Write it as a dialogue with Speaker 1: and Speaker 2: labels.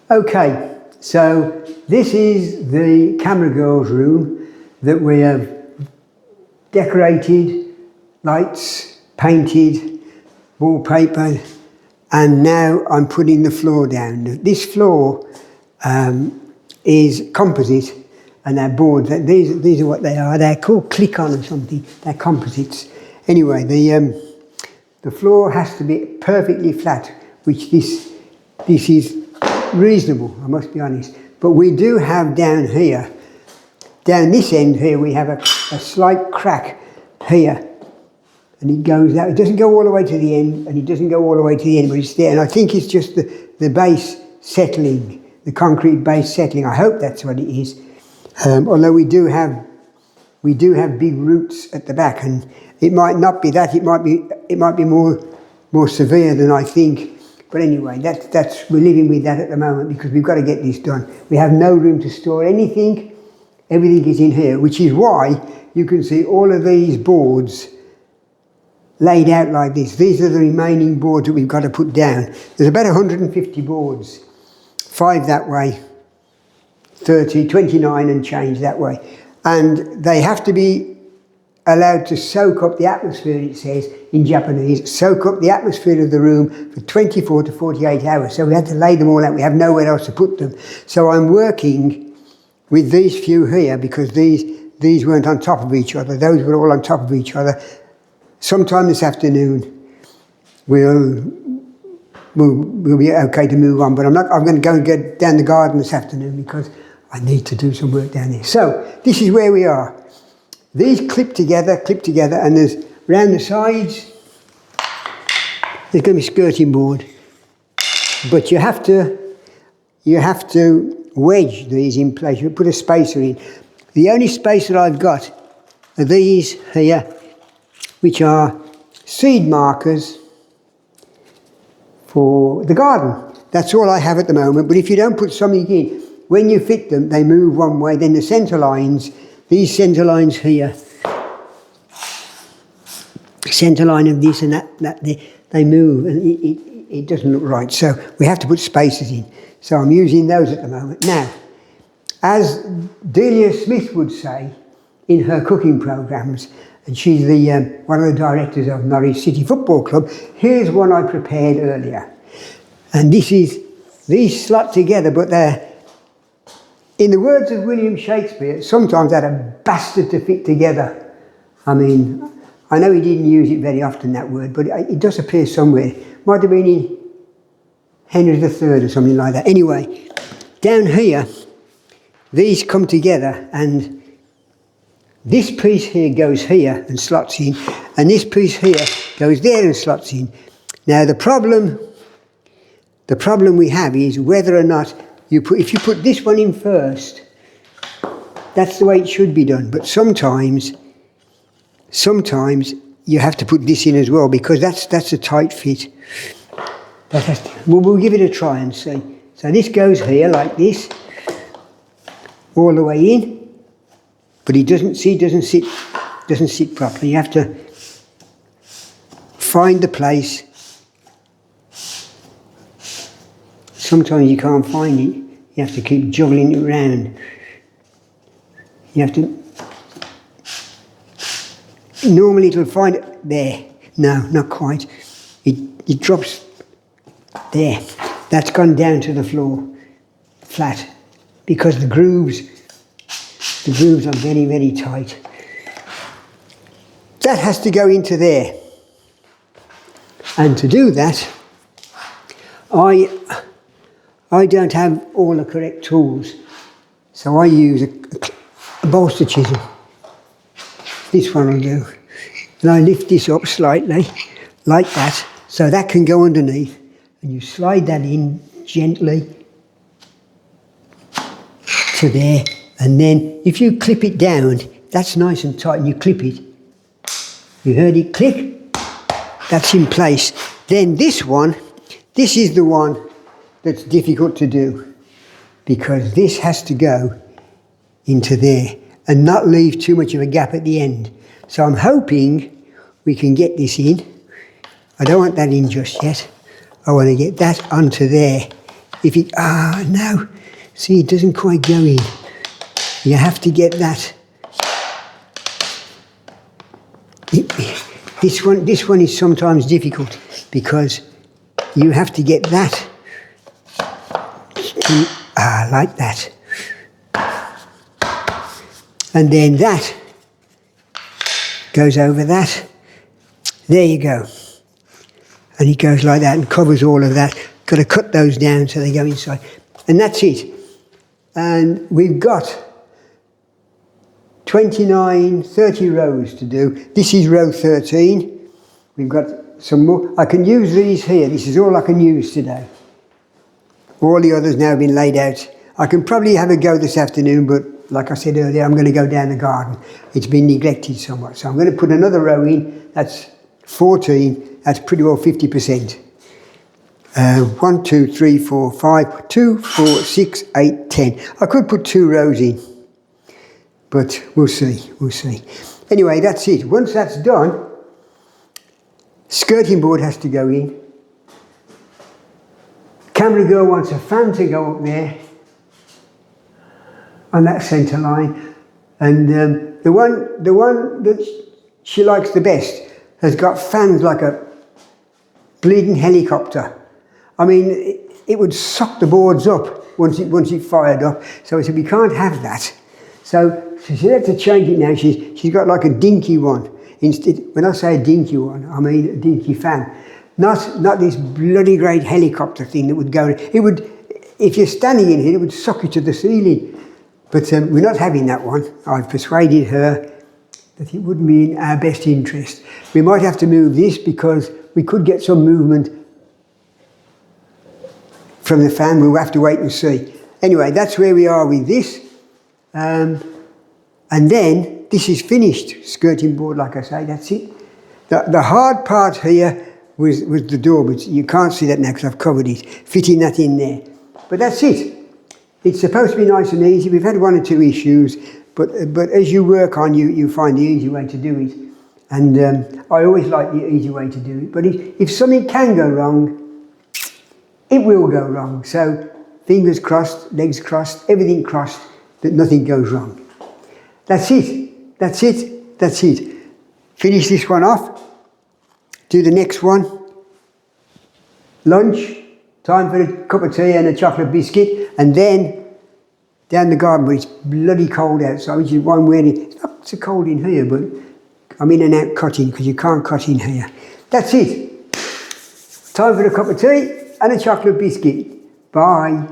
Speaker 1: Okay, so this is the camera girl's room that we have decorated, lights, painted, wallpaper, and now I'm putting the floor down. This floor is composite, and they're boards. These are what they are. They're called click-on or something. They're composites. Anyway, the floor has to be perfectly flat, which this is reasonable, I must be honest. But we do have down here, down this end here, we have a slight crack here. And it goes out. It doesn't go all the way to the end, and it doesn't go all the way to the end, but it's there. And I think it's just the base settling, the concrete base settling. I hope that's what it is. Although we do have big roots at the back, and it might not be that. It might be more severe than I think. But anyway, we're living with that at the moment because we've got to get this done. We have no room to store anything. Everything is in here, which is why you can see all of these boards laid out like this. These are the remaining boards that we've got to put down. There's about 150 boards, 5 that way, 30, 29 and change that way. And they have to be allowed to soak up the atmosphere, it says in Japanese, soak up the atmosphere of the room for 24 to 48 hours. So we had to lay them all out. We have nowhere else to put them. So I'm working with these few here because these weren't on top of each other. Those were all on top of each other. Sometime this afternoon we'll be okay to move on, but I'm going to go and get down the garden this afternoon because I need to do some work down there. So this is where we are. These clip together, and there's round the sides, there's going to be skirting board. But you have to wedge these in place. You put a spacer in. The only spacer I've got are these here, which are seed markers for the garden. That's all I have at the moment. But if you don't put something in, when you fit them, they move one way. Then the centre lines, these centre lines here, centre line of this and that they move, and it doesn't look right. So we have to put spacers in. So I'm using those at the moment. Now, as Delia Smith would say in her cooking programmes, and she's one of the directors of Norwich City Football Club, here's one I prepared earlier. And these slot together, but they're, in the words of William Shakespeare, sometimes they're a bastard to fit together. I mean, I know he didn't use it very often, that word, but it does appear somewhere. Might have been in Henry III or something like that. Anyway, down here, these come together, and this piece here goes here and slots in, and this piece here goes there and slots in. Now the problem we have is whether or not if you put this one in first, that's the way it should be done. But sometimes you have to put this in as well because that's a tight fit. We'll give it a try and see. So this goes here like this, all the way in, but it doesn't sit properly. You have to find the place. Sometimes you can't find it. You have to keep juggling it around. You have to. Normally it'll find it there. No, not quite. It drops there. That's gone down to the floor, flat, because the grooves are very, very tight. That has to go into there. And to do that, I don't have all the correct tools, so I use a bolster chisel. This one will do. And I lift this up slightly, like that, so that can go underneath, and you slide that in gently to there, and then if you clip it down, that's nice and tight, and you clip it. You heard it click? That's in place. Then this is the one that's difficult to do, because this has to go into there and not leave too much of a gap at the end. So I'm hoping we can get this in. I don't want that in just yet. I want to get that onto there if it, no, see, it doesn't quite go in. You have to get that. This one is sometimes difficult because you have to get that to, like that. And then that goes over that. There you go. And it goes like that and covers all of that. Got to cut those down so they go inside. And that's it. And we've got 29, 30 rows to do. This is row 13. We've got some more. I can use these here. This is all I can use today. All the others now have been laid out. I can probably have a go this afternoon, but like I said earlier, I'm going to go down the garden. It's been neglected somewhat. So I'm going to put another row in. That's 14. That's pretty well 50%. 1, 2, 3, 4, 5, 2, 4, 6, 8, 10. I could put 2 rows in, but we'll see, we'll see. Anyway, that's it. Once that's done, skirting board has to go in. Camera girl wants a fan to go up there on that centre line, and the one that she likes the best has got fans like a bleeding helicopter. I mean, it would suck the boards up once it fired up. So I said, we can't have that. So she had to change it now. She's got like a dinky one. Instead, when I say a dinky one, I mean a dinky fan. Not this bloody great helicopter thing that would go. It would, if you're standing in here, it would suck you to the ceiling. But we're not having that one. I've persuaded her that it wouldn't be in our best interest. We might have to move this because we could get some movement from the fan. We'll have to wait and see. Anyway, that's where we are with this. And then this is finished. Skirting board, like I say, that's it. The hard part here was the door, but you can't see that now because I've covered it, fitting that in there. But that's it. It's supposed to be nice and easy. We've had 1 or 2 issues, but as you work on, you find the easy way to do it. And I always like the easy way to do it. But if something can go wrong, it will go wrong. So fingers crossed, legs crossed, everything crossed, that nothing goes wrong. That's it. That's it. That's it. Finish this one off. Do the next one. Lunch. Time for a cup of tea and a chocolate biscuit. And then down the garden, but it's bloody cold outside, which is why I'm wearing it. It's not so cold in here, but I'm in and out cutting because you can't cut in here. That's it. Time for a cup of tea and a chocolate biscuit. Bye.